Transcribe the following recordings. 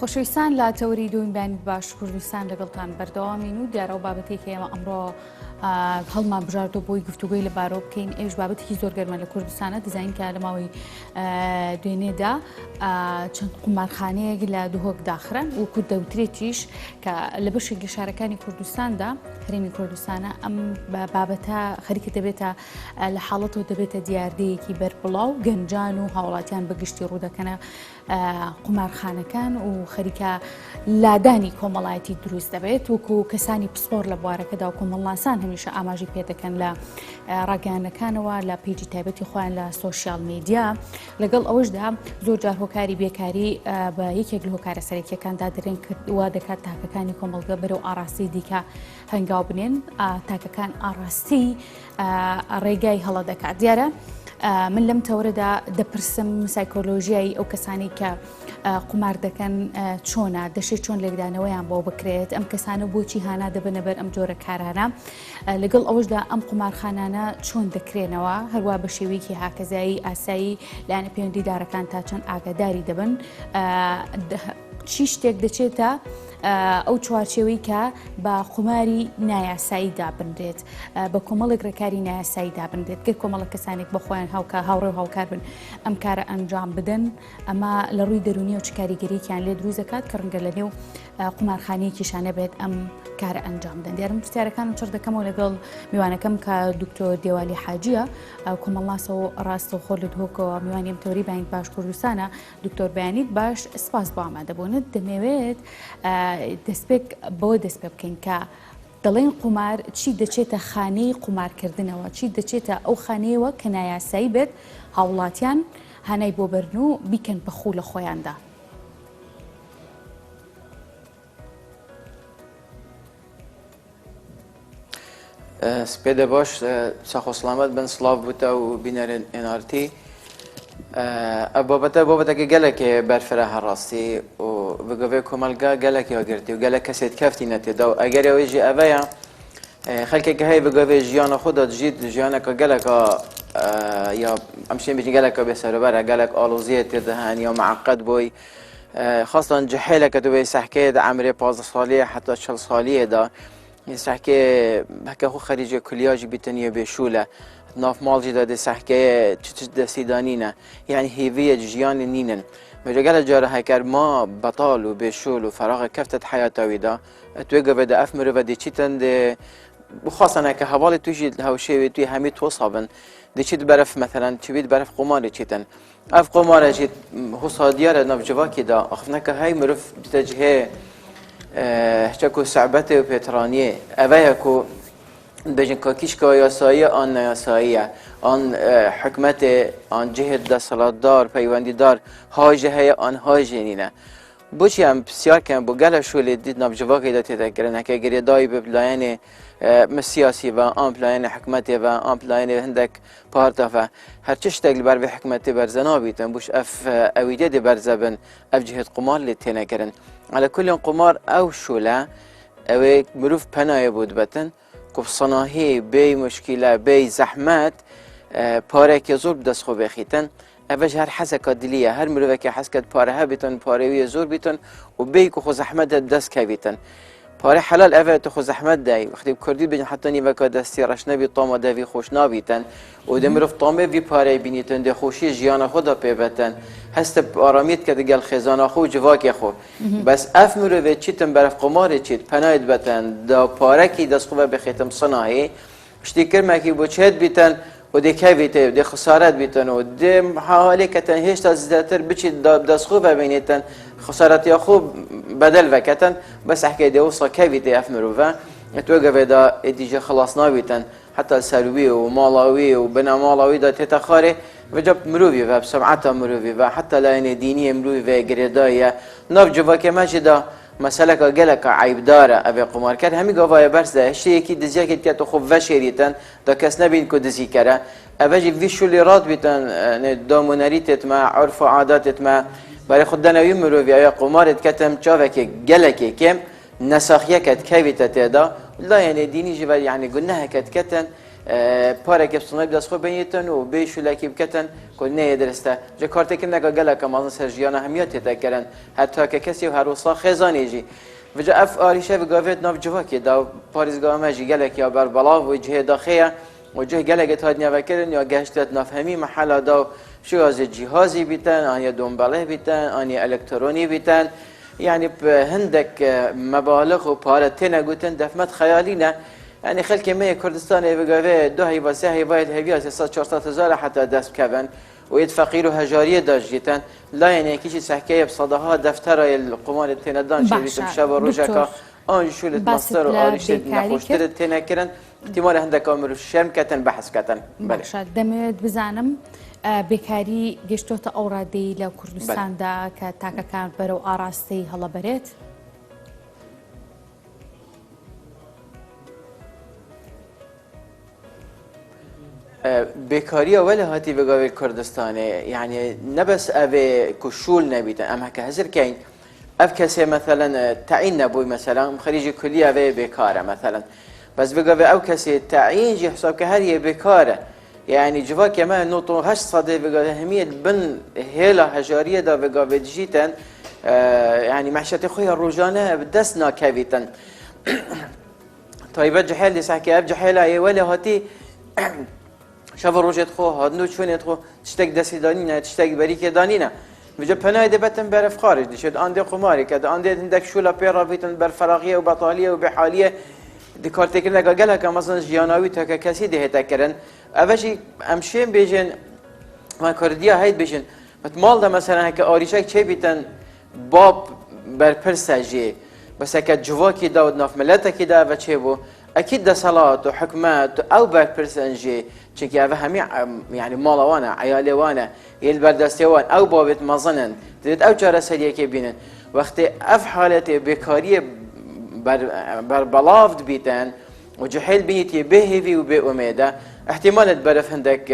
خۆشەویستان لا تەوەری دوین بانی باش کوردستان لەگەڵتان بەردەوامین و دیارە و بابەتێکی ئێمە ئەمڕۆ هەڵمان بژاردۆ بۆی گفتوگوی لە بارۆ بکەین. ئێوش بابەتێکی زۆر گەرمە لە کوردستانە دیزاینکە لە ماوەی دوێنێدا چەند قومارخانەیەک لە دووهۆک داخران وەکو دەوترێتیش کە لە بەشێکی شارەکانی کوردستاندا هەرێمی کوردستانە ئەم بابەتە خەریکە دەبێتە لە حاڵەتەوە دەبێتە دیاردەیەکی بەربڵاو گەنجان و هاوڵاتیان بەگشتی ڕوودەکەنە قومارخانەکان و خەریکە لادانی کۆمەڵایەتی دروست دەبێت وەکو کەسانی پسپۆر لە بوارەکەدا و کۆمەڵناسان هەمیشە ئاماژی پێ دەکەن لە ڕاگەیانەکانەوە لە پیجی تایبەتی خۆیان لە سۆشیال میدیا. لەگەڵ ئەوەشدا زۆر جار هۆکاری بێکاری بە یەکێک لە هۆکارە سەرەکیەکاندا دەرێن وا دەکات تاکەکانی کۆمەڵگە بەرەو ئاراستی دیکە هەنگاو بنێن تاکەکان ئاراستی ڕێگای هەڵە دەکات. دیارە من لەم تەورەدا دەپرسم سایکۆلۆژیای ئەو کەسانی کە قومار دەکەن چۆنە دەشێت چۆن لێکدانەوەیان بۆ بکرێت، ئەم کەسانە بۆچی هانا دەبنە بەر ئەم جۆرە کارانە، لەگەڵ ئەوەشدا ئەم قومارخانانە چۆن دەکرێنەوە هەروە بە شێوەیەکی هاکەزایی ئاسایی لایەنە پەیوەندیدارەکان تا چەند ئاگاداری دەبن، چی شتێک دەچێتە ئەو چوارچێوەی کە بە قوماری نایاسایی دابنرێت، بە کۆمەڵێک ڕێکاری نایاسایی دابنرێت، گەر کۆمەڵە کەسانێک بە خۆیان هاوڕێ و هاوکار بن ئەم کارە ئەنجام بدەن، ئەمە لە ڕووی دەرونی و چ کاریگەریەکیان لێ دروست دەکات کە ڕەنگە لە نێو قومارخانەیەکیشانە بێت ئەم کارە ئەنجام بدەن. دیارم پرسیارەکانم چڕ دەکەمەوە لەگەڵ میوانەکەم کە دکتۆر دێوالی حاجیە کۆمەڵناسە و ڕاستە و خۆر لە دهۆکەوە میوانی ئەم تەوری بانگ باش کوردستانە. دکتۆر بەیانیت باش سپاس بۆ ئامادەبوونت. دەمەوێت بۆ دەست پێ بکەین کە دەڵێن قومار چی دەچێتە خانەی قومارکردنەوە، چی دەچێتە ئەو خانەیەوە کە نایاسایی بێت هاوڵاتیان هانای بۆ بەرن و بیکەن بەخوو لە خۆیاندا. سپێدە باش ساخۆ سڵامەت بن سڵاو بووتە و بینەرن ئێنارتی بابەتەکە گەلێکێ بەرفرە هەڕاستی و بگەوێ کۆمەلگا گەلێکی هەگرتی و گەلە کەسێت کەفتی نەتێدا و ئەگەر ئەوەیژی ئەڤەیە خەلکێکە هەیە بگەوێ ژیانە خۆدا دژیت ژیانەکە گەلەکە یا ئەم شتێن بێژین گەلەکە بێسەرەبەرە گەلێک ئاڵۆزیە تێدەهەن یا معقەد بۆی خاصەن جەحێلەکە دوێ سەحکەیەدا عەمرێ 15 ساڵیە حتا 40 ساڵیەدا سەحکێ هەکە خۆ خەریجە کولیاژی بیتەنیە بێشولە ناف ماڵجیدا دێ سەحکەیە چ دەسیدانینە یعنی هێڤیە ژیانی نینن مەجەگەلە جارە هەکەر ما بەتاڵ و بێشول و فەراغە کەفتت حیاتاویدا توێ گەڤێدا ئەف مرۆڤە دێچیتن دێ بخواستنەکە هەواڵی تویژی هەوشێوێت توی هەمی تۆسابن دەچیت بەرەف مەثەلەن چویت بەرەف قومارێ چیتن ئەف قومارە ژیت هوسا دیارە ناوجەواکیدا ئەخفنەکە هەی مرۆڤ بتەجهێ هەچەکو سەعبەتێ و پێترانیە ئەڤەیەکو بێژن کاکیشکە یاساییە ئان نەیاساییە ئان حکومەتێ ئان جهێت دەسەڵاتدار پەیوەندیدار هاژە هەیە ئان هاژێنینە بۆچی ئەم پرسیارکەم بۆ گەلە شولێ دیت ناوجەواکیدا تێدەگرن هەکە گرێدایی بە پلایەنێ سیاسی بە ئان پلایەنە حکومەتێ بە ئان پلایەنێ هەندێک پارتەفە هەرچی شتێک لەبەر بە حکومەتێ بەرزە نابیتن بوش ئەف ئەویدێ دێ بەرزە بن ئەف جهێت قومار لێ تێنەکردن على كل قمار أو شولا أو مروف بناية بود بتن كبصناهي بي مشكلة بي زحمات بارك يزور بدس خو بخيتن أبج هر حسكة دلية هر مروفك حسكة بارها بتن باريوية زور بتن وبي كخو زحمات دس كبيتن پاره حلال اوه تو خو زحمت دای وقتی کردی بین حتی نیمه که دستی رش نبی طامه دوی خوش نبیتن و دمرف طامه وی پاره بینیتن ده خوشی جیان خدا پیبتن هست آرامیت که دیگه خزانه خو جواکی خو بس اف مروه چیتن برف قمار چیت پناید بتن دا پاره کی دست خوبه بخیتم صناعی شتی کرمه کی بچهد بیتن و دی که بیته دی خسارت بیتن و دی حالی که تن هیچ تازدتر بچید دست خوبه بینیتن خسارت یا خوب بدل وکتن بس حكاية دي وصل كافيتي أفمروفا توقف إذا إديجا خلاص نابيتن حتى سلوي ومالاوي وبنا مالاوي دا تتخاري وجب مروفي بسمعتها مروفي حتى لا دينية مروفي قريداية ناف جوا كماجدا مسألة قالك عيب دارة أبي قمار كان همي قفايا برس ده الشيء كي دزيك كاتو خوف وشيريتن دا كاس نبين كو دزيكرا أبجي فيشو اللي راد بيتن دوموناريتت مع عرف وعاداتت مع برای خود دنیوی مروی آیا قمارت کتم چاوه که گلکی کم نساخیه کت کویت تدا لا یعنی دینی جبر یعنی گناه کت کتن پاره که بسنای دست خو بینیتن و به شلکی بکتن که نه درسته جا کارت که نگا گله که مازن سرجیان همیت تکرن حتی که کسی و هر وصا خزانی جی و جا اف آریشه بگاوت ناف جواکی دا پاریزگاه ماجی گله که بر بلا و جه داخیه و جه گله که تاد نوکرن یا گشتت نفهمی محل دا شو از جهازی بیتن آنیا دنباله بیتن آنیا الکترونی بیتن يعني هندك مبالغ وبارة تنا قلتن دفمت خيالي نه يعني خلك ما كردستان بقى دو هي بس هي بايد هي 400,000 حتى دست كفن ويد فقير وهجاريه داش جيتن لا يعني كيشي سحكيه بصدها دفتر القمار التندان شبيت بشاب روجكا ان شولت مصدر وارشد نخوشتر التنكرن احتمال هندك امر الشام كتن بحث كتن باشا دمت بزانم بێکاری گەشتۆتە ئەو ڕادەی لە کوردستاندا کە تاکەکان بەرەو ئاڕاستی هەڵەبەرێت؟ بێکاریە وەلە هاتی بەگاوی کوردستانê يعني نبس ئەvê کوشول نەبیتن ئەم هەکە هەزرکەین ئەف کەسێ مثلا تعین نەبووی مثلا خەریجی کولی ئەvê بێکارە مثلا بەس بگاوێ ئەو کەسێ تعینجی حساب کە هەریە بێکارە يعني جوا كمان نوتو هش صدي بقى همية بن هيلا هجارية دا بقى بتجيتن يعني معشتي خويا الرجانة بدسنا كافيتن طيب جحيل دي سحكي اب جحيل اي ولا هاتي شاف روجت خو هادنو شوني خو تشتاق دسي دانينا تشتاق بريك دانينا بجا بناي دبتن برف خارج دي شد اندي قماري كده اندي عندك شولا بيرا بيتن برفراغيه وبطاليه وبحاليه دي كارتيك لقا قالك مثلا جياناوي تاكا كاسي دي هتاكرن اوشي امشين بيجن ما كرديا هيد بيجن متمال ده مثلا هيك اوريشك چه بيتن باب بر پرسجي بس هيك جواكي داود ناف ملتك دا و چه بو اكيد ده صلاه وحكمات او بر پرسنجي چكي اوه همي يعني مالوانا عيالي وانا يلبردستيوان او بابت مظنن ديت او چاره سريه كي بينن وقت اف حالتي بكاريه بر بلافد بيتن وجحيل بيتي بهيفي وبأميدة احتمال برف هندك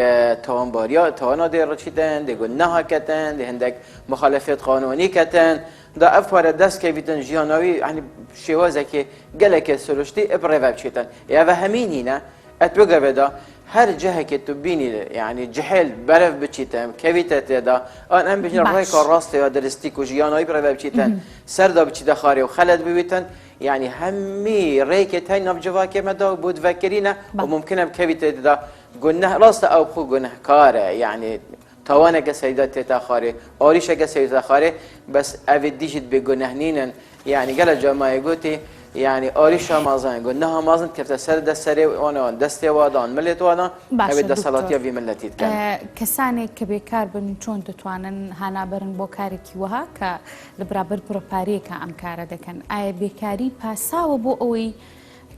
توانباريا توانا دي رشيدن دي قلناها كتن دي هندك مخالفات قانوني كتن دا افوار دست كيفيتن جيانوي يعني شوازه كي قلق سلوشتي ابريفا بشيتن يا همين هنا اتبقى بدا هر جهه كي تبيني يعني جحيل برف بشيتن كيفيتا دا انا بجن رايك راستي يا درستيك وجيانوي بريفا بشيتن سردا بشيتا خاري وخلد ببيتن يعني همي ريكت هاي نبجوا كما دا بود فكرينا وممكن بكيفيتا دا قلنا راست او خو قلنا كاره يعني توانا كسيدات تاخاري اوريشا كسيدات تاخاري بس افيديجت بجنهنين يعني قال جماعه قلتي يعني اوريشا مازن قلناها مازن كيف سر دسري وانا دستي وادان ملت وانا ابي دسالاتيا في ملتي كان كساني كبيكار بن چون دتوانن هانا برن بو كاريكي وها ك لبرابر بروباري ك ام كار دكن اي بيكاري باساو بو اوي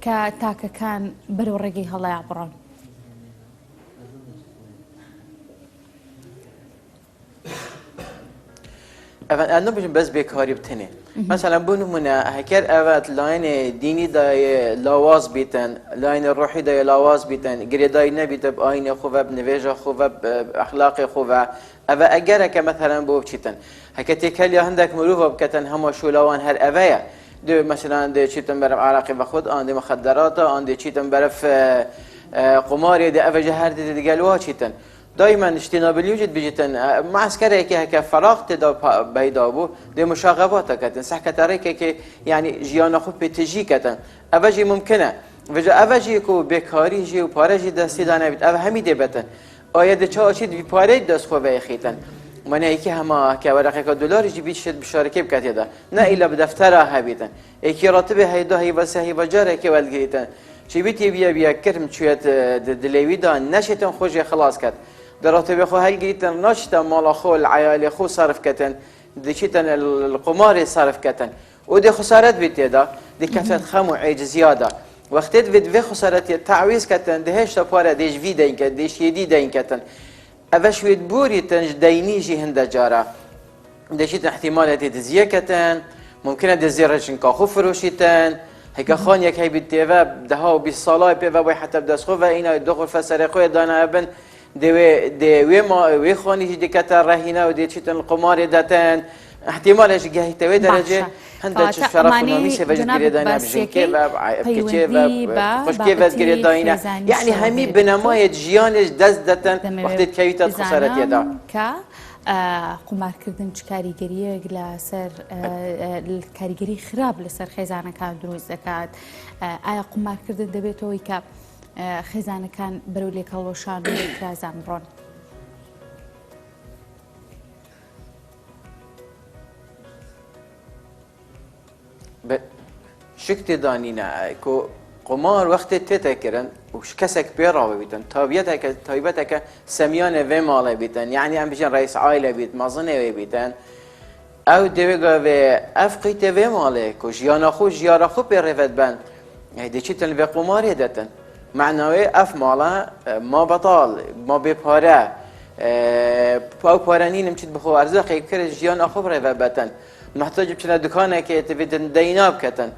ك تاك كان برورقي هلا يعبرون أنا بيجن بس بكاري بتني مثلا بنمنا هكر أوقات لاين ديني داي لواز بيتن لاين الروحي داي لواز بيتن غير داي نبي تب آين خوفا بنفيجا خوفا بأخلاق خوفا أبا أجرك مثلا بوبشيتن هكتي كلي عندك مروفة بكتن هم شو لوان هر أبايا دو مثلا دي شيتن برف عراقي بخود عندي مخدرات عندي شيتن برف قماري دي أفجه هر دي قالوا شيتن دائما اجتناب اليوجد بيجتن معسكري كي هكا فراغ تدا بيدابو دي مشاغبات كتن صح كتاريك كي يعني جيانا خو بتجي كتن افجي ممكنه وجا افجي كو بكاري جي و بارجي دستي دانا بيت اف همي دبتن ايد چاشيد بي باري دست خو بيخيتن من هيك هما كورقه دولار جي بيشد بشاركه بكتيدا نا الا بدفترها هبيتن اكي راتب هيدا هي بس هي بجاره كي ولغيتن شي بيتي بيا كرم شويه دليوي دا نشتن خوجي خلاص كت دراتب خو هل جيتن نشتا مال خو العيال خو صرف كتن ديشتن القمار صرف كتن ودي خسارات بيتدا دي كفت خمو عيج زياده وقتت في خسارات تعويض كتن دهش تبارا ديش في دين كتن ديش يدي دين كتن افشويت بوري تنج دينيجي هند جارا ديشتن احتمالات تزيه كتن ممكن دزيرجن كاخو فروشيتن هيك خان يك هي بالتيفا دهاو بالصلاه بيفا حتى بدس خو اينا دخل فسرقوا دانا ابن دوي ما وي خاني دي كتر رهينه ودي تشتن القمار داتن احتمالش جهه توي درجه هەندێک شەرەف و نامیسێ بەجێ گرێدانە بژینکێ و بکێ و خوشکێوێت گرێداینە یعنی هەمی بنەمایەت ژیانش دەست دەتەن وەختێت کەویتە خسارەتێدا کە قمارکردن چ کاریگەریەک لەسەر کاریگەری خراپ لەسەر خێزانەکان دروست دەکات ئایا قمارکردن دەبێتەوەی کە خێزانەکان بەرەو لێکەڵۆشان و کرازان بڕۆن شکتی دانینە کۆ قمار وەختێت تێتەکردن و کەسێک پێڕاوە بیتن تایبەتەکە سەمیانە وێ ماڵێ بیتن یعنی ئەم بژێن ڕئیس عایلە بیت مەزنێوێ بیتن ئەو دەوێگەوێ ئەف قیتە وێ ماڵێ کۆ ژیانە خۆ ژیارە خۆ پێڕێڤەت بن دەچیتن وێ قمارێ دەتن معناوێ ئەف ماڵە ما بەتاڵ ما بێپارە ئەو پارەنینم چیت بخۆ ئەرزەقێک کرد ژیانە خۆ بڕێڤە بەتن محتاج بچنە دوکانێکێ تبێتن دەینا بکەتن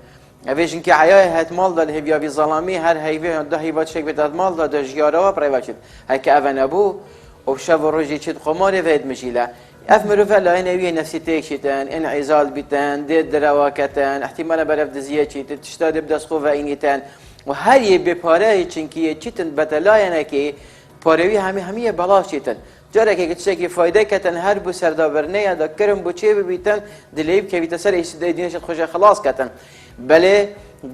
ئەوێژن کە عیای هەت ماڵدا لە هێبیابی زەڵامی هەر هەیڤێ دە هیوات شێک بێتات ماڵدا دە ژیارەوە پڕێڤەچیت هەکە ئەڤە نەبوو و شەڤ و ڕۆژی چیت قۆمارێ vێت مژیلە ئەف مرۆڤە لایەنەویە نەفسیتێکیتن ئینعیزال بیتن دێت دەرەواکەتن احتیمالە بەرەف دزیەکیت تشتا دێ بدەستخۆڤە ئینیتن و هەر یێ بێپارەی چنکیە چیتن بەتە لایەنەکێ پارەوی هەمیە بەڵاشیتن جارێکێک شتێکی فایدەکەتن هەر بوو سەردابرنەیە دەکرم بۆ چێ ببیتن دلێ بکەویتە سەر ئیسدەیدینێشت خۆشە خلاص کەتن بەلێ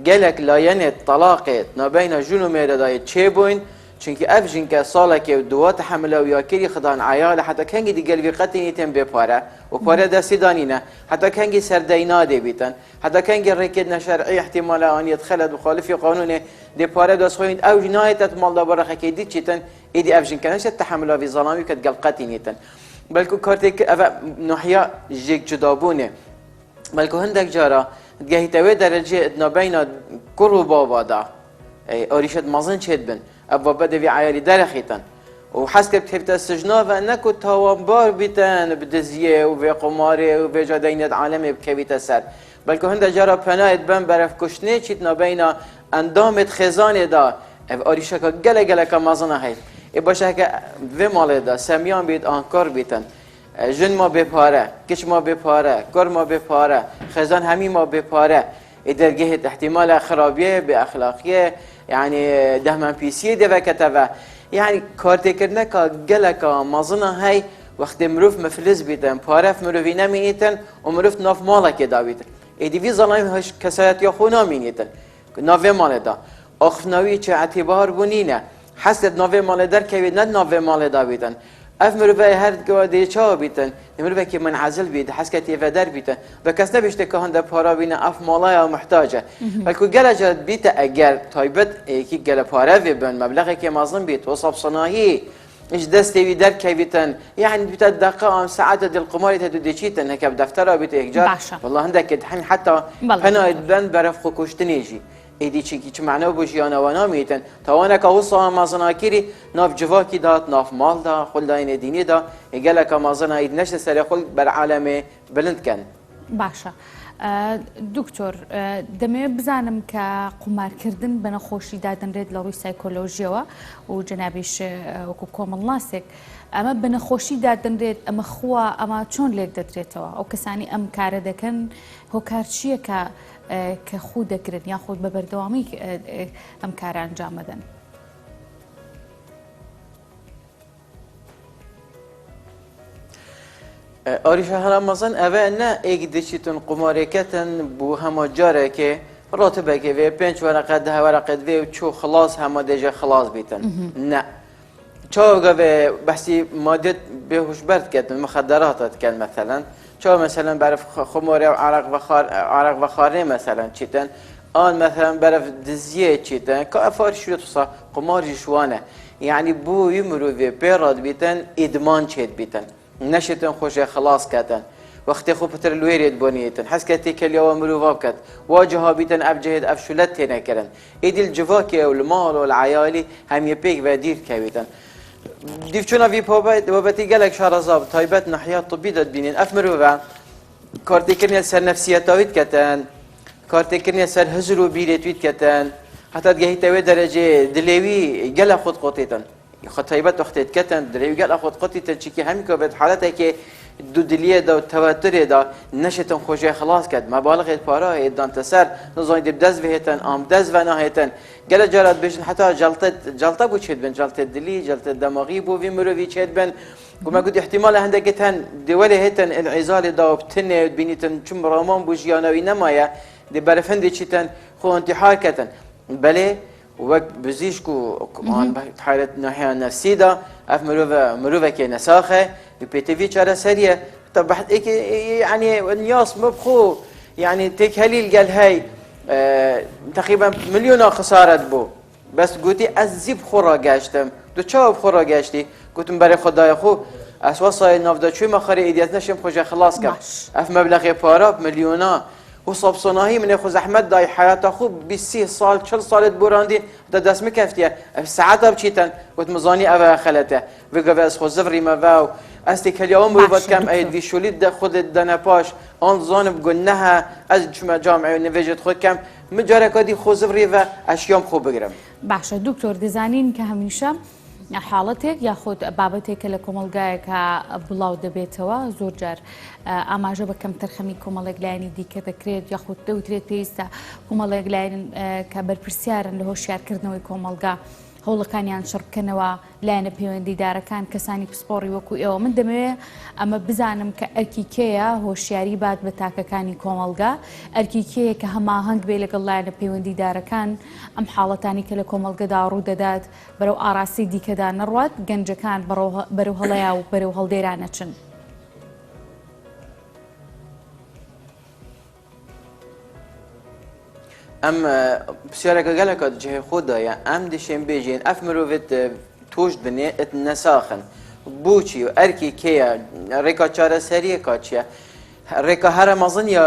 gelek layenê talaqê nabeyna jin û mêredayê çêbûn çunkî ev jinkê salekê duwa tehemile û yakirî xidan eyale heta kengî di gel vî qetînî tên bêpare û pare destî danîne heta kengî serdeyî nadê bîtin heta kengî rêkê neşerî ihtimala aniyet xelet û xalifî qanûnê dê pare destxwîn ew jî nayê te malda berexekê dî çîtin êdî ev jinkê neşet tehemila vî zalamî ket gel qetînî tin belkû kartêk ev nahiya jêk cudabûnê belkû hindek cara گهیتەوێ دەرەجێ نابینا کوڕ و بابادا ئۆریشت مەزن چێت بن ئەو بابا دەوی عیاری دەرەخیتن و حەز کرد بکەویتە سژناوە نەکو تاوانبار بیتن بدزیێ و vê قمارێ و vê جادەینێت عالەمێ بکەویتە سەر بەلکو هەندە جارە پەنایەت بن بەرەف کوشتنێ چیت نابینا ئەندامێت خێزانێدا ئەv ئۆریشەکە gelekە مەزنە هەیت ê باشەکە vê ماڵێدا سەمیان بیت ئانکار بیتن جن ما بپاره، کش ما بپاره، کار ما بپاره، خزان همی ما بپاره. درجه احتمال خرابیه به اخلاقیه، یعنی ده من پیسیه ده وکتوه. یعنی کارت کردن که گلک مازنه های وقت مروف مفلس بیتن، پاره مروفی نمینیتن و مروف ناف ماله که داویتن. ایدی ظلام هش کسایت یا خونا مینیتن، ناف مال دا. آخناوی چه اعتبار بونینه، حسد ناف مال در که ند ناف مال داویتن. اف مروفه هر گوادی چا بیتن مروفه که منعزل بید حس کتی فدر بیتن و کس نبیشته که هنده پارا بینه اف مالای محتاجه بلکه گله جد بیت اگر تایبت کی گله پاره بین مبلغی که مظلوم بیت وصف صناعی ايش دستي در كيفيتن يعني بتا دقائق ساعات ديال القمار تديشيتن هكا بدفترها بيت ايجار والله عندك الحين حتى انا بن برفق كشتنيجي ایدی چی معنی بوشیانه و نامیتن توانا که وصا مازناکیری ناف جواکی داد ناف مال دا خل داین دینی دا ایگله که مازنا اید نشت سر خل بر عالم بلند کن. باشه. دکتر دمی بزنم که قمار کردن بنا خوشی دادن رد لروی سایکولوژی و جنابیش و کوم لاسک اما بنا خوشی دادن رد اما خوا اما چون لیک دادریتوا او کسانی ام کار دکن هو کارچیه که خود دکرد یا خود ببردوامی ام کار انجام بدن. آریشه هرمزن اوه نه اگدیشتون قمارکتن بو همه جاره که راتبه که وی 5 ورقه 10 ورقه وی و چو خلاص همه دیجه خلاص بیتن نه چاو گوه بحثی مادت بهوش برد کردن مخدرات کن مثلا چاو مثلا برف خماره و عرق و خاره مثلا چیتن آن مثلا برف دزیه چیتن که افار شویت وصا قمار جشوانه یعنی بو یمرو وی پیراد بیتن ادمان چید بیتن نشتن خوشه خلاص کردن وقتی خوب تر لویرید بنیتن حس کتی کلی و مروفاب کرد واجها بیتن افجهد افشلت تینه کردن ایدیل جواکی و المال و العیالی هم یپیک و دیر کبیتن دیف چونا وی پابت و بتی گلک شارزاب تایبت نحیات طبی داد بینین اف مروفا کارتی کرنی سر نفسیت آوید کتن کارتی کرنی سر هزر و بیرت وید کتن حتی گهی توی درجه دلیوی گل خود قطیتن خطایبت وقتی کتن دریو گل خود قطیتن چی که همی که به حالتی که دو دلیه دا و توتر دا نشتن خوشی خلاص کرد مبالغ پاره دان تسر نزانی دب دز وهتن آم دز و نهتن گله جارات بجن حتی جلطه بو چید بن جلطه دلی جلطه دماغی بو وی مروی چید بن قم قد احتمال هنده گتن دوله هتن العزال دا و بتنه بینیتن چون رامان بو جیانوی نمایه دی برفندی چیتن خو انتحار کتن بله وقت بزيشكو عن حالة ناحية نفسية دا اف مروفة كي نساخة بيتي شارع سريع طب بحد يعني الناس مبخو يعني تيك هليل قال هاي تقريبا مليون خسارة بو بس قلتي أزيب خورا قاشتم دو تشاوب خورا قاشتي قلت مباري خدايا خو أسواسا نافدا شوي ما خري إيديات نشم خوجا خلاص كم اف مبلغ بارا مليونا وصاب صناهي من ياخذ احمد داي حياته خو 20 سال 40 سال براندي دا دسم كفتيه ساعتها بشيتن وتمزاني ابا خلته وقفز خو زفري ما واو استك اليوم روبات كم ايد في شوليد خود الدنا باش ان زون بقولناها از جامعه نيفيجت خود كم مجارك دي خو زفري و اشيام خو بگرم باشا دكتور ديزانين كهميشه حاڵەتێک یاخود بابەتێکە لە کۆمەلگایەکە بڵاو دەبێتەوە زۆر جار ئاماژە بە کەم تەرخەمی کۆمەڵێک لایەنی دیکە دەکرێت یاخود دەوترێت پێویستە کۆمەڵێک لایەن کە بەرپرسیارن لە هۆشیارکردنەوەی کۆمەلگا هەوڵەکانیان شڕکەنەوە لایەنە پەیوەندیدارەکان کەسانی پسپۆڕی وەکو ئێوە من دەمەوێت ئەمە بزانم کە ئەرکی کێیە هۆشیاری بات بە تاکەکانی کۆمەلگا ئەرکی کێیە کە هەماهەنگ بێ لەگەڵ لایەنە پەیوەندیدارەکان ئەم حاڵەتانی کە لە کۆمەلگەدا ڕوودەدات بەرەو ئاراستی دیکەدا نەڕوات گەنجەکان بەرەو هەڵەیە و بەرەو هەڵدێرانە چن. ام بسیارک گله کد جه خدا یا ام دشم بیجین اف مروفت توش بنی ات نساخن بوچی و ارکی کیا ریکا چاره سریه کاچیا ریکا هر مازن یا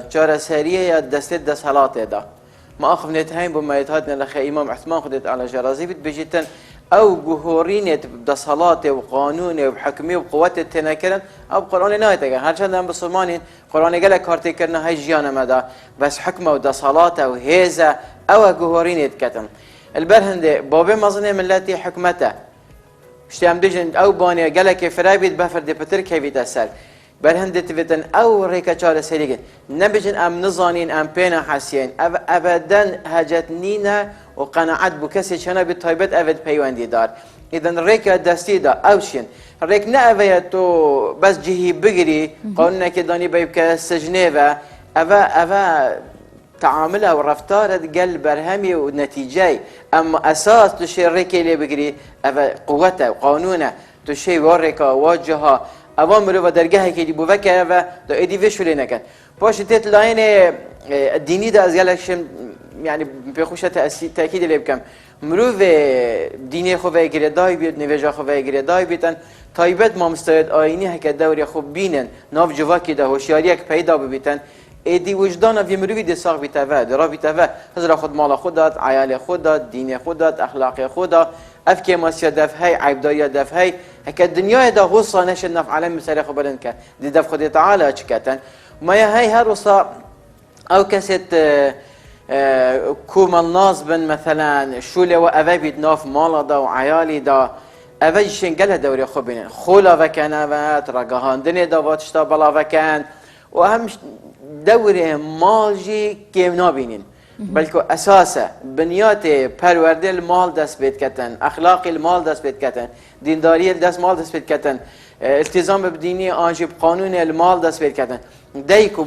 چاره سریه یا دست حالات دا ما اخف نتهایم با مایتات نلخ امام عثمان خودت على جرازی بید بجیتن او جهورینت بصلاة وقانون وحكمية وقوات التناكرن او قرآن نايتك هرچند هم بسلمانين قرآن قال كارتي كرنا هاي جيانا مدا بس حكمة ودا صلاة وهيزة او جهورينت كتن البرهند بابي مظنه ملتي حكمته اشتام بيجن او باني قال لك فرابيد بفرد بتر كيفيت اسر برهند تفتن او ريكا چار سريگن نبيجن ام نظانين ام بينا حسين ابدا هجتنينا وقناعت بكسي شنا بالطيبات افد بيواندي دار اذا ريكا دستي دا اوشين ريك نأفيا تو بس جهي بقري قولنا كداني بيبكا سجنيفا افا تعاملها ورفتارها قلب برهمي ونتيجي اما اساس تشي ريكي اللي بقري افا قوتها وقانونها تشي وريكا واجهها اوامر و درگاه که دی بوده که و دا ایدی وشولی نکن باش تیت لاین دینی دا از گلشم يعني بخوشه تأكيد اللي بكم مروف ديني خواه گردای بید نویجا خواه گردای بیتن تایبت ما مستعد آینی هک دوری خوب بینن ناف جواکی ده هوشیاری که پیدا ببیتن ایدی وجدان وی مروی دی ساق بیتوه درا بیتوه هزار خود مال خودت عیال خودت دین خودت اخلاق خودت افکی ماسیا دفعی عیبداری دفعی هک دنیا دا غصه نشه نف عالم مسیر خبرن که دی دف خود تعالی چکتن ما هی هر وصا او کست كوم الناس بن مثلا شولة وأذابيد ناف مالا دا وعيالي دا أذيشين قالها دوري خبين خولا وكانت رجهان دنيا دا واتشتا بلا وكان وأهم دوري مالجي كيم نابينين بلكو أساسا بنيات پرورده المال دست بيت كتن أخلاق المال دست بيت كتن دينداري دست مال دست بيت كتن التزام بديني آنجي بقانون المال دست بيت كتن دايكو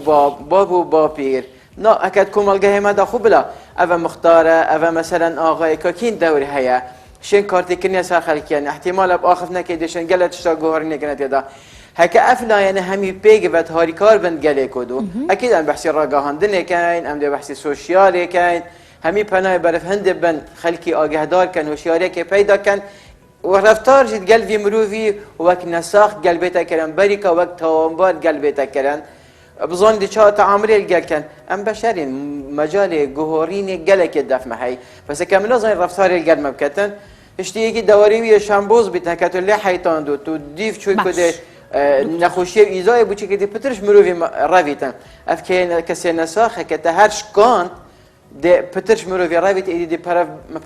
بابو بابير نه اكيد كومالجه ما دا خوبلا اوا مختاره اوا مثلا آقای کاکین دوری هيا شين كارتي كنيا ساخلكيان احتمال اب اخف نكيدشن قالت شتا جوهر نكنت يدا هكا افلا يعني همي بيج بت هاري كاربن قال كودو اكيد ام بحسي رقاهن دنيا كاين ام دي بحسي سوشيالي كاين همي بناي برف هند بن خلكي اگهدار كان هوشياري كي پیدا كان ورفتار جد قلبي مروفي وقت نساخ قلبيتا كرن بريكا وقت توامبار قلبيتا كرن بظن دي شاء تعاملي الجل كان ام بشرين مجال جهورين جلك الدف محي بس كامل زين رفتار الجل مبكتن اشتيجي دواري شامبوز بتنكتو اللي حيطان دو تضيف شوي كده نخوشي ايزاي بوشي كده بترش مروفي رافيتن افكين كسي نساخه كتهرش كان ده پترش مروی رابط ایدی دی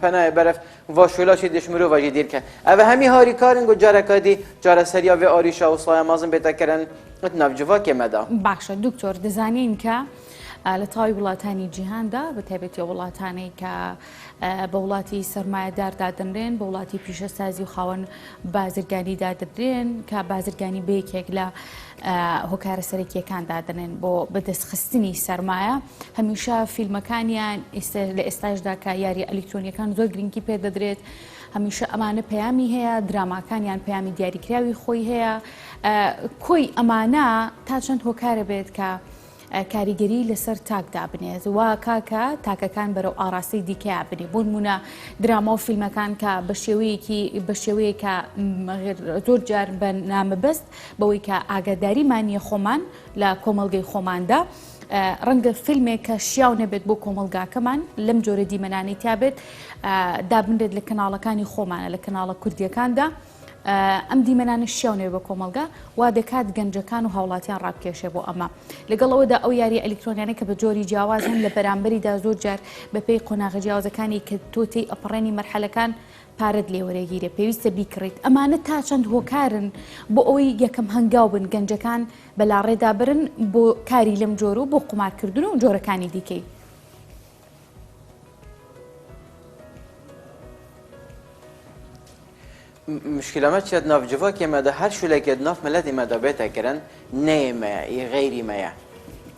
پناه برف و شولاشی دش مرو واجی دیر که اوه همی هاری کارن گو جاره کدی جاره سریا و آریشا و صلاح مازن بیتا کرن اتناف جوا که مدا باشە دکتۆر دەزانین کە لە تاوی وڵاتانی جیهاندا بە تایبەتی وڵاتانەی کە بە وڵاتی سەرمایەداردا دەنرێن بە وڵاتی پیشەسازی و خاوەن بازرگانیدا دەدرێن کە بازرگانی بەیەکێک لە هۆکارە سەرەکیەکاندا دەنێن بۆ بەدەستخستنی سەرمایە هەمیشە فیلمەکانیان لە ئێستاشدا کە یاری ئەلکترۆنیەکان زۆر گرنگی پێدەدرێت هەمیشە ئەمانە پەیامی هەیە دراماکانیان پەیامی دیاریکراوی خۆی هەیە کۆی ئەمانە تا چەند هۆکارە بێت کە کاریگەری لەسەر تاکدا بنێت وا کاکە تاکەکان بەرەو ئاڕاستی دیکەیە بنێ بۆ نمونە دراما و فیلمەکان کە بە شێوەیەکە زۆر جار بە نامەبەست بەوەی کە ئاگاداریمانیە خۆمان لە کۆمەڵگەی خۆماندا ڕەنگە فیلمێک کە شیاو نەبێت بۆ کۆمەلگاکەمان لەم جۆرە دیمەنانی تابێت دابنرێت لە کەناڵەکانی خۆمانە لە کەناڵە کوردیەکاندا ئەم دیمەنانە شیاونێ بە کۆمەلگا وا دەکات گەنجەکان و هاوڵاتیان ڕابکێشێ بۆ ئەمە لەگەڵەوەدا ئەو یاری ئەلکترۆنیانە کە بە جۆری جیاوازن لە بەرامبەریدا زۆر جار بەپێی قۆناغە جیاوازەکانی کە تۆتەی ئەپەڕێنی مەرحەلەکان پارەت لێ وەرەگیرێ پێویستە بیکڕیت ئەمانە تا چەند هۆکارن بۆ ئەوەی یەکەم هەنگاو بن گەنجەکان بەلاڕێدا برن بۆ کاری لەم جۆر و بۆ قومارکردن و جۆرەکانی دیکەی مشكلة ما تشد ناف جواك ماذا هر شو لك ناف ملاتي ماذا بيتها كرن نيمة غيري ما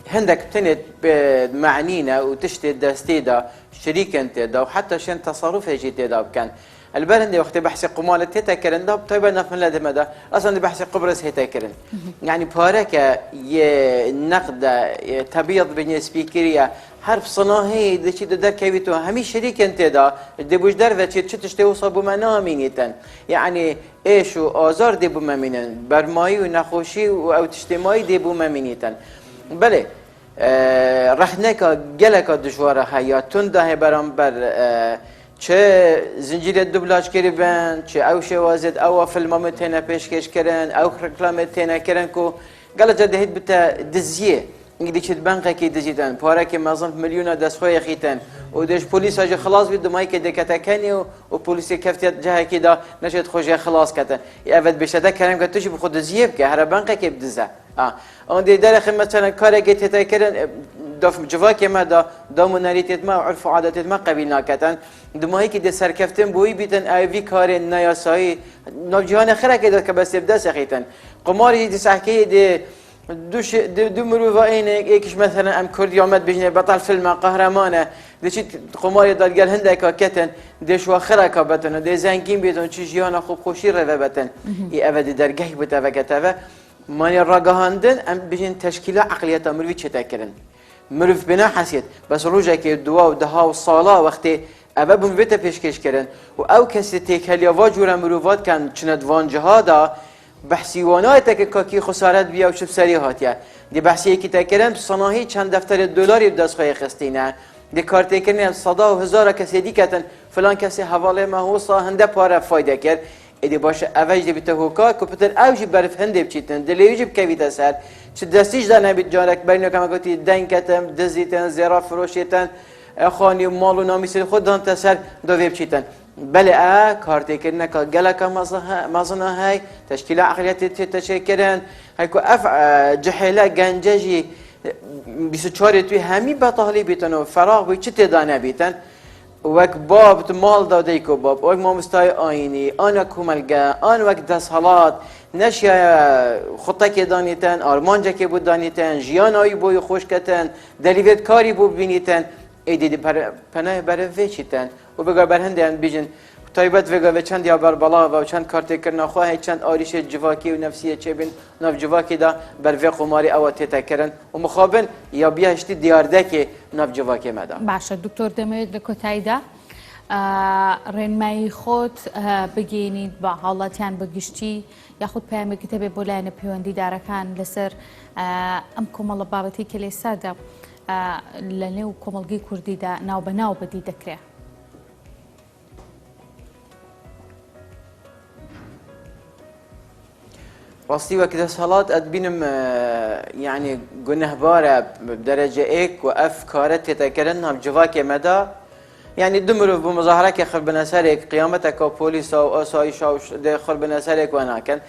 هندك بتنت بمعنينا وتشتي داستيدا شريك انت دا وحتى شن تصرف هيجي دا كان البلد وقت بحث قمالة هيتا كرن دا طيب ناف ملاتي ماذا اصلا بحث قبرص هيتا كرن يعني بارك نقد تبيض بين سبيكريا حرف صناعي دشي در كيفيتو همي شريك انت دا دبوش در و چه تشتي وصابو منامينيتن يعني ايش و آزار دبو ممينن برمایی و نخوشی و او تشتمایی دبو ممينيتن بله رخنکا گلکا دشواره حیاتون ده برانبر چه زنجیره دوبلاج کردن چه او شوازد او فیلم متنا پیشکش کردن او رکلام متنا کردن کو گله جدید بتا دزیه اینکه چه بانک کی دزیدن پاره که مازن میلیون دستخوی خیتن و دش پلیس اجا خلاص بید مای که دکتا کنی و پلیس کفتیت جه کی دا نشد خوشی خلاص کته اول بشه کردن که توش بخود دزیه که هر بانک کی بدزه اون دی در خدمت مثلا کاری که تتا کردن داف جواکی ما دا مناریت ما عرف و عادت ما قبیل نکردن دمایی که د سرکفتن بوی بیتن اوی کار نیاسایی نوجوان خیره که داد که بس ابدا سخیتن قماری دی سحکی دی دو مروفه اینه یکیش مثلا ام کردی آمد بجنه بطل فیلم قهرمانه دچی قماری داد گل هنده که کتن دش و خیره که بتن دی زنگین بیتن چی جیان خوب خوشی رو بتن ای اول درگاهی بوده و کتابه مانی راگهاندن ام بجن تشکیل عقلیت مروی چه تکرن مروف بنا حسيت بس روجا كي دوا ودها وصالا وقتي ابابم بيتا پیشکش کردن و او کسی تکلیا واجور مروفات کن چند وان جهادا بحثیوانات که کاکی خسارت بیا و شب سری هاتیه دی بحثی کی تکرن صناهی چند دفتر دلاری دست خواهی خستینه دی کارت کردن صدا و هزار کسی دیکتن فلان کسی حواله ما هو صا هنده پاره فایده کرد ایدی باشه اوج دی بیته هوکا کپتر اوجی برف هنده بچیتن دلیوجی بکویت سر چه دستیش در نبید جارک برینو کما گفتی دنکتم دزیتن زیرا فروشیتن خانی مال و نامیسل خود دان تسر دوی بچیتن بله کارتی کردن که گلک مازنه های تشکیل عقلیت تشکرن هیکو اف جهله گنجی 24 توی همی بطالی بیتن و فراغ بی چه تدانه بیتن وک باب مال داده کو باب وک مامستای آینی آن کوملگا آن وک دستحالات نشیا خطه که دانیتن آرمانجا که بود دانیتن جیان آیی بوی خوش کتن دلیوت کاری بو بینیتن ایدی پناه بره ویچیتن و بگار برهندن بیجن تایبت وگا چند یا بر بالا و چند کارت کرنا خواه چند آریش جواکی و نفسیه چه بین ناف جواکی دا بر وی قماری اوات تکرن و مخابن یا بیاشتی دیارده که ناف جواکی مدا باشه دکتر دەمەوێت لە کۆتاییدا ڕێنمایی خۆت بگەینیت بە هاوڵاتیان بەگشتی یاخود پامێکتە بێ بۆ لایەنە پەیوەندیدارەکان لەسەر ئەم کۆمەڵە بابەتی کە لێ سەردا لە نێو کۆمەڵگەی کوردیدا ناو بە ناو بەدی دەکرێت. راستی وقت دەسەڵات ئەتبینم یعنی گونەهبارە بدرجە ئێک و ئەف کارە تێتەکردن ناوجڤاکێ مەدا یعنی دو مرۆڤ بۆ مزاحرەکێ خڕبنە سەرێک قیامەتێکە و پۆلیسە و ئاسایشە و خڕبنە سەرێک وە ناکەن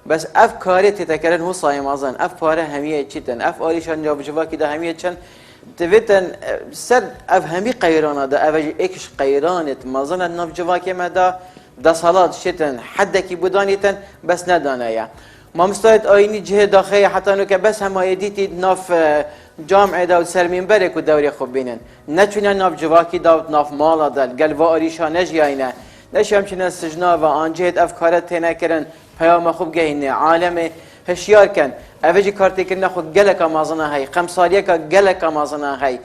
بەس ئەف کارێ تێتەکردن هوسایە مازن ئەف پارە هەمیە چیتن ئەف ئالیشان ناوجڤاکیدا هەمیە چەند تبێتن سەر ئەف هەمی قەیرانەدا ئەڤە ئێکش قەیرانێت مازنە ناوجڤاکێ مەدا دەسەڵات شتن حدێکی بودانیتن بەس نەدانەیە مامۆستایەت ئاینی جهێ داخەیە حتانۆکە بەس هەمایە دیتی ناف جامعێدا و سەرمینبەرێک و دەورێ خۆ بینن نەچونە ناوجڤاکیدا و ناف ماڵەدا گەلڤە ئاریشا نەژیاینە نەشی ئەمچینە سژناوە ئانجێت ئەف کارە تێنەکردن پەیامە خوب گەهینێ عالەمێ هەشیارکەن ئەڤەجی کارتێکردنە خۆ گەلێکە مازنە هەی قەمساریەکە گەلێکە مازنە هەی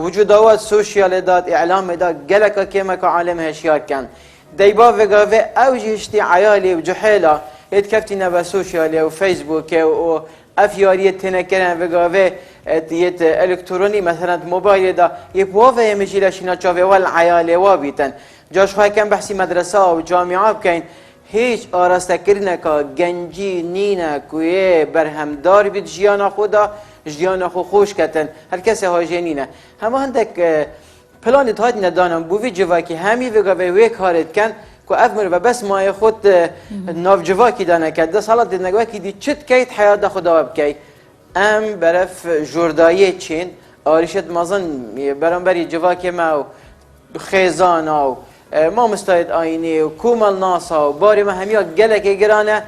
وجوداوات سوشیالێدات ئیعلامێدا گەلێکە کێمەکە عالەم هەشیارکەن دەیبا vegavê ew jî hiştî eyalê û cihêla êd kefîne ve sosyalê û Facebookê û ev yariyê tênekirin vegavê yê elektronî mesela mobaylê da yê waveyê min jî leşîna çavê wel eyalê wa bîtin ca ji xwekin behsî medresa û camia bikein hiç arastekirîneka gencî nîne ku yê berhemdar bît jiyana xwe da jiyana xwe xweş ketin her kesê hajê nîne hema hindek پلانت هات ندانم بوی جواکی همی وگاوی وی کارت کن که افمر و بس مای خود ناف جواکی دانه کرد دست حالت دید نگواکی دی چت کیت حیات خدا بکی ام برف جردایی چین آریشت مازن برانبری جواکی ما خیزان و ما مستعد آینی و کومل ناسا و باری ما همیا گلک گرانه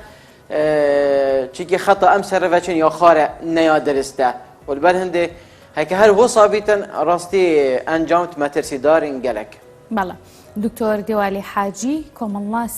چیکی خطا ام سر وچن یا خاره نیا درسته والبر هنده هەکە هەر بۆ سابیتن ڕاستی ئەنجامت مەترسیدارین گەلک بەڵێ دکتۆر دیوالی حاجی کۆمەڵناس